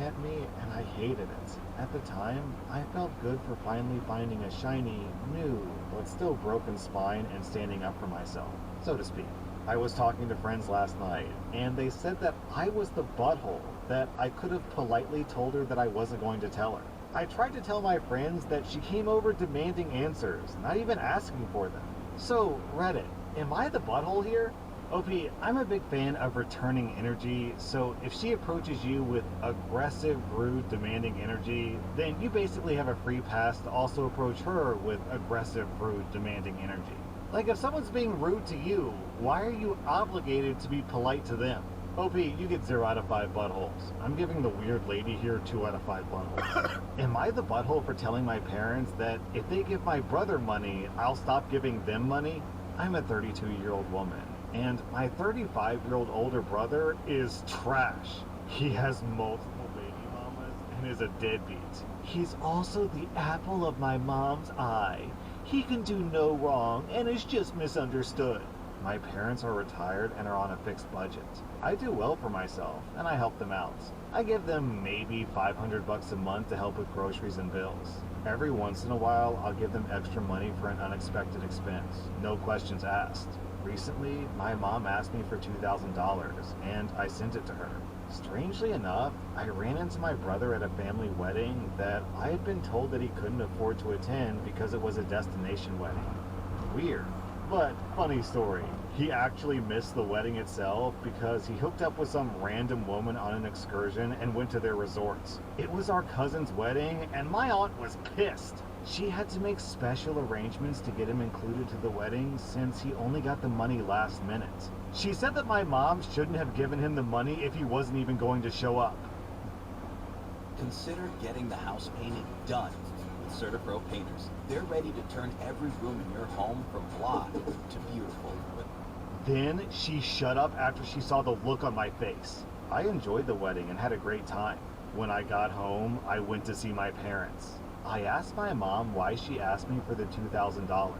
at me, and I hated it. At the time, I felt good for finally finding a shiny, new, but still broken spine and standing up for myself, so to speak. I was talking to friends last night, and they said that I was the butthole, that I could have politely told her that I wasn't going to tell her. I tried to tell my friends that she came over demanding answers, not even asking for them. So, Reddit, am I the butthole here? OP, I'm a big fan of returning energy, so if she approaches you with aggressive, rude, demanding energy, then you basically have a free pass to also approach her with aggressive, rude, demanding energy. Like, if someone's being rude to you, why are you obligated to be polite to them? OP, you get 0 out of 5 buttholes. I'm giving the weird lady here 2 out of 5 buttholes. Am I the butthole for telling my parents that if they give my brother money, I'll stop giving them money? I'm a 32-year-old woman, and my 35-year-old older brother is trash. He has multiple baby mamas and is a deadbeat. He's also the apple of my mom's eye. He can do no wrong and is just misunderstood. My parents are retired and are on a fixed budget. I do well for myself, and I help them out. I give them maybe $500 a month to help with groceries and bills. Every once in a while, I'll give them extra money for an unexpected expense. No questions asked. Recently, my mom asked me for $2,000, and I sent it to her. Strangely enough, I ran into my brother at a family wedding that I had been told that he couldn't afford to attend because it was a destination wedding. Weird. But funny story, he actually missed the wedding itself because he hooked up with some random woman on an excursion and went to their resorts. It was our cousin's wedding, and my aunt was pissed. She had to make special arrangements to get him included to the wedding since he only got the money last minute. She said that my mom shouldn't have given him the money if he wasn't even going to show up. Consider getting the house painted done with CertaPro Painters. They're ready to turn every room in your home from blah to beautiful. Then she shut up after she saw the look on my face. I enjoyed the wedding and had a great time. When I got home, I went to see my parents. I asked my mom why she asked me for the $2,000.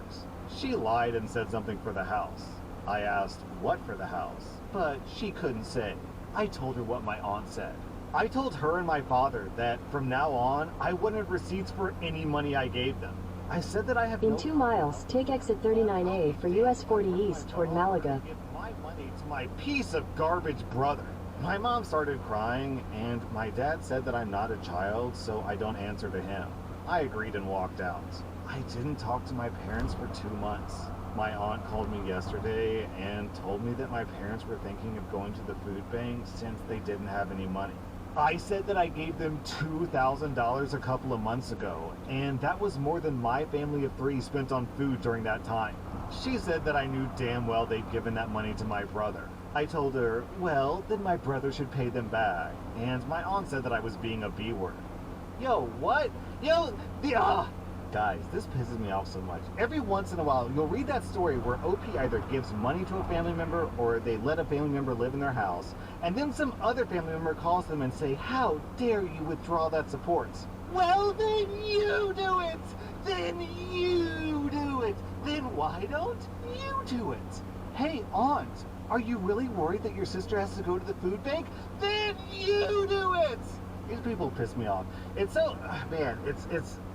She lied and said something for the house. I asked what for the house, but she couldn't say. I told her what my aunt said. I told her and my father that from now on, I wouldn't have receipts for any money I gave them. I said that I have In 2 miles, take exit 39A for US 40 East toward Malaga. Give my money to my piece of garbage brother. My mom started crying, and my dad said that I'm not a child, so I don't answer to him. I agreed and walked out. I didn't talk to my parents for 2 months. My aunt called me yesterday and told me that my parents were thinking of going to the food bank since they didn't have any money. I said that I gave them $2,000 a couple of months ago, and that was more than my family of 3 spent on food during that time. She said that I knew damn well they'd given that money to my brother. I told her, well, then my brother should pay them back, and my aunt said that I was being a B-word. Yo, what? Yo, Guys, this pisses me off so much. Every once in a while, you'll read that story where OP either gives money to a family member or they let a family member live in their house, and then some other family member calls them and say, how dare you withdraw that support? Well, then you do it! Then you do it! Then why don't you do it? Hey, aunt, are you really worried that your sister has to go to the food bank? Then you do it! These people piss me off. It's so, man,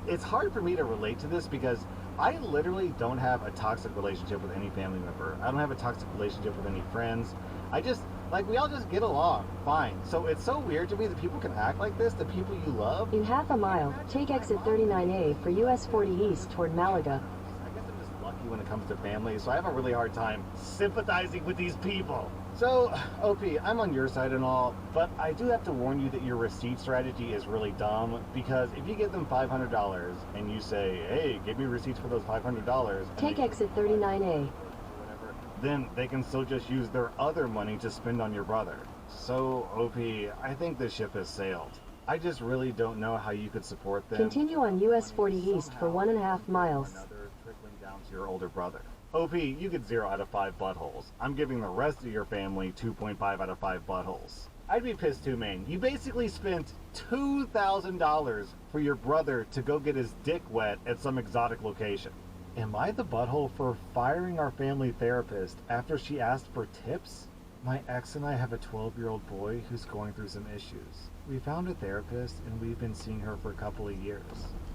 it's hard for me to relate to this because I literally don't have a toxic relationship with any family member. I don't have a toxic relationship with any friends. I just, like, we all just get along fine. So it's so weird to me that people can act like this to people you love. In half a mile, take exit 39A for US 40 East toward Malaga. I guess I'm just lucky when it comes to family, so I have a really hard time sympathizing with these people. So, OP, I'm on your side and all, but I do have to warn you that your receipt strategy is really dumb, because if you give them $500 and you say, hey, give me receipts for those $500... Take exit 39A. Then they can still just use their other money to spend on your brother. So, OP, I think the ship has sailed. I just really don't know how you could support them. Continue on US 40 East for 1.5 miles. Another trickling down to your older brother. OP, you get 0 out of 5 buttholes. I'm giving the rest of your family 2.5 out of 5 buttholes. I'd be pissed too, man. You basically spent $2,000 for your brother to go get his dick wet at some exotic location. Am I the butthole for firing our family therapist after she asked for tips? My ex and I have a 12-year-old boy who's going through some issues. We found a therapist and we've been seeing her for a couple of years.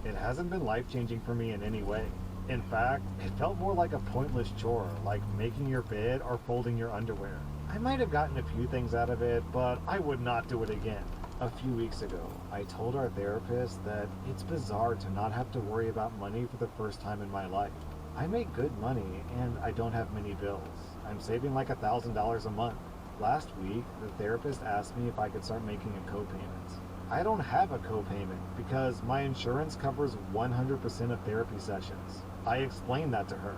It hasn't been life-changing for me in any way. In fact, it felt more like a pointless chore, like making your bed or folding your underwear. I might have gotten a few things out of it, but I would not do it again. A few weeks ago, I told our therapist that it's bizarre to not have to worry about money for the first time in my life. I make good money and I don't have many bills. I'm saving like $1,000 a month. Last week, the therapist asked me if I could start making a copayment. I don't have a copayment because my insurance covers 100% of therapy sessions. I explained that to her.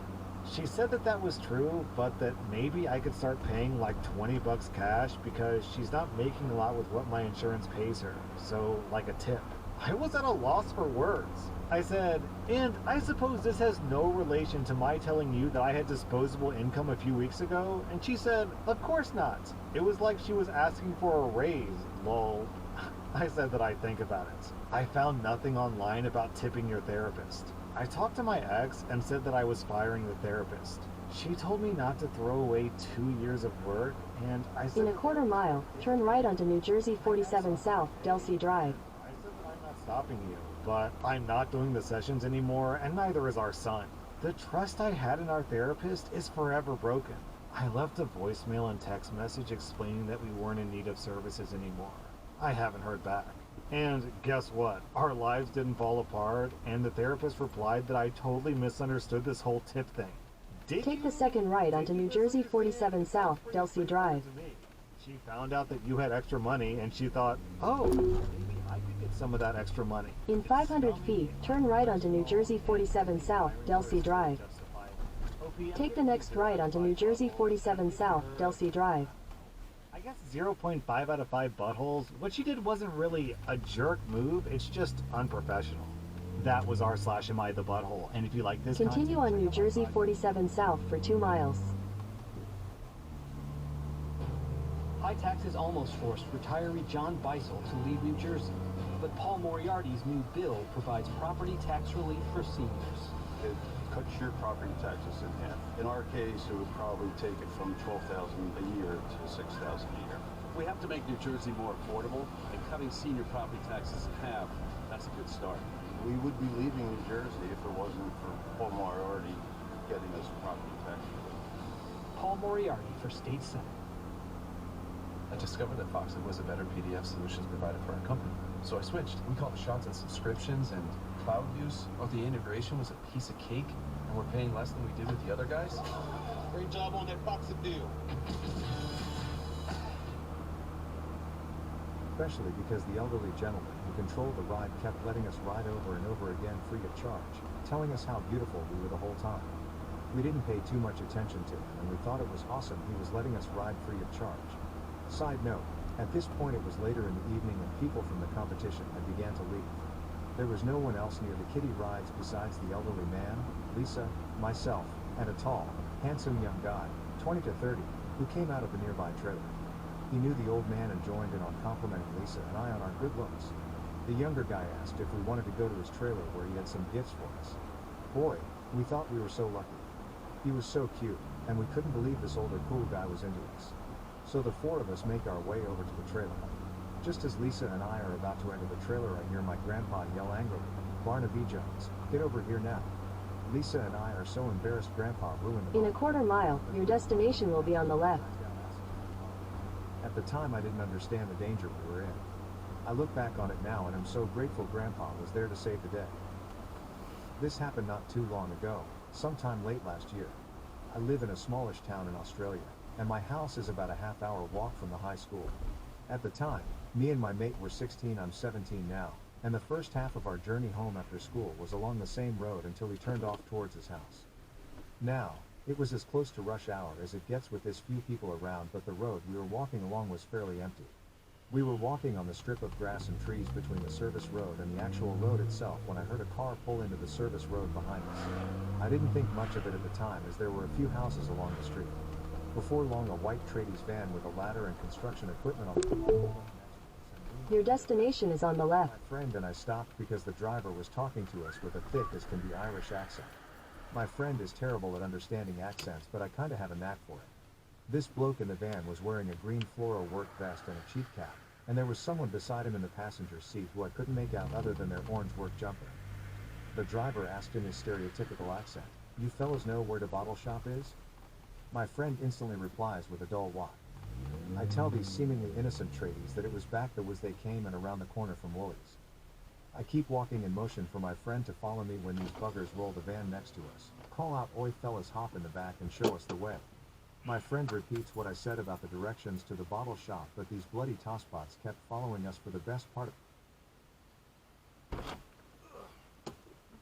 She said that that was true, but that maybe I could start paying like 20 bucks cash because she's not making a lot with what my insurance pays her, so like a tip. I was at a loss for words. I said, and I suppose this has no relation to my telling you that I had disposable income a few weeks ago? And she said, of course not. It was like she was asking for a raise, lol. I said that I'd think about it. I found nothing online about tipping your therapist. I talked to my ex and said that I was firing the therapist. She told me not to throw away 2 years of work, and I said... In a quarter mile, turn right onto New Jersey 47 South, Delsea Drive. I said that I'm not stopping you, but I'm not doing the sessions anymore, and neither is our son. The trust I had in our therapist is forever broken. I left a voicemail and text message explaining that we weren't in need of services anymore. I haven't heard back. And guess what? Our lives didn't fall apart, and the therapist replied that I totally misunderstood this whole tip thing. Take the second right onto New Jersey 47 South, Delsea Drive. She found out that you had extra money, and she thought, oh, maybe I could get some of that extra money. In 500 feet, turn right onto New Jersey 47 South, Delsea Drive. Take the next right onto New Jersey 47 South, Delsea Drive. I guess 0.5 out of 5 buttholes. What she did wasn't really a jerk move, it's just unprofessional. That was r/am I the butthole, and if you like this Continue on New Jersey 47 South for 2 miles. High taxes almost forced retiree John Beisel to leave New Jersey, but Paul Moriarty's new bill provides property tax relief for seniors. It cuts your property taxes in half. In our case, it would probably take it from $12,000 a year to $6,000 a year. We have to make New Jersey more affordable, and cutting senior property taxes in half, that's a good start. We would be leaving New Jersey if it wasn't for Paul Moriarty getting us property tax relief. Paul Moriarty for State Senate. I discovered that Foxit was a better PDF solutions provider for our company. So I switched. We called the shots on subscriptions and cloud use. Oh, the integration was a piece of cake, and we're paying less than we did with the other guys. Great job on that Foxit deal. Especially because the elderly gentleman who controlled the ride kept letting us ride over and over again free of charge, telling us how beautiful we were the whole time. We didn't pay too much attention to him, and we thought it was awesome he was letting us ride free of charge. Side note, at this point it was later in the evening and people from the competition had began to leave. There was no one else near the kiddie rides besides the elderly man, Lisa, myself, and a tall, handsome young guy, 20 to 30, who came out of the nearby trailer. He knew the old man and joined in on complimenting Lisa and I on our good looks. The younger guy asked if we wanted to go to his trailer where he had some gifts for us. Boy, we thought we were so lucky. He was so cute, and we couldn't believe this older cool guy was into us. So the 4 of us make our way over to the trailer. Just as Lisa and I are about to enter the trailer, I hear my grandpa yell angrily, "Barnaby Jones, get over here now." Lisa and I are so embarrassed Grandpa ruined the In a quarter mile, your destination will be on the left. At the time, I didn't understand the danger we were in. I look back on it now and am so grateful Grandpa was there to save the day. This happened not too long ago, sometime late last year. I live in a smallish town in Australia, and my house is about a half-hour walk from the high school. At the time, me and my mate were 16, I'm 17 now, and the first half of our journey home after school was along the same road until we turned off towards his house. Now, it was as close to rush hour as it gets with this few people around, but the road we were walking along was fairly empty. We were walking on the strip of grass and trees between the service road and the actual road itself when I heard a car pull into the service road behind us. I didn't think much of it at the time as there were a few houses along the street. Before long, a white tradies van with a ladder and construction equipment on the Your destination is on the left. My friend and I stopped because the driver was talking to us with a thick as can be Irish accent. My friend is terrible at understanding accents, but I kinda have a knack for it. This bloke in the van was wearing a green floral work vest and a cheap cap, And there was someone beside him in the passenger seat who I couldn't make out other than their orange work jumper. The driver asked in his stereotypical accent, "You fellas know where the bottle shop is?" My friend instantly replies with a dull what. I tell these seemingly innocent tradies that it was back the ways they came and around the corner from Woolies. I keep walking in motion for my friend to follow me when these buggers roll the van next to us, call out, "Oi fellas, hop in the back and show us the way." My friend repeats what I said about the directions to the bottle shop, but these bloody tosspots kept following us for the best part of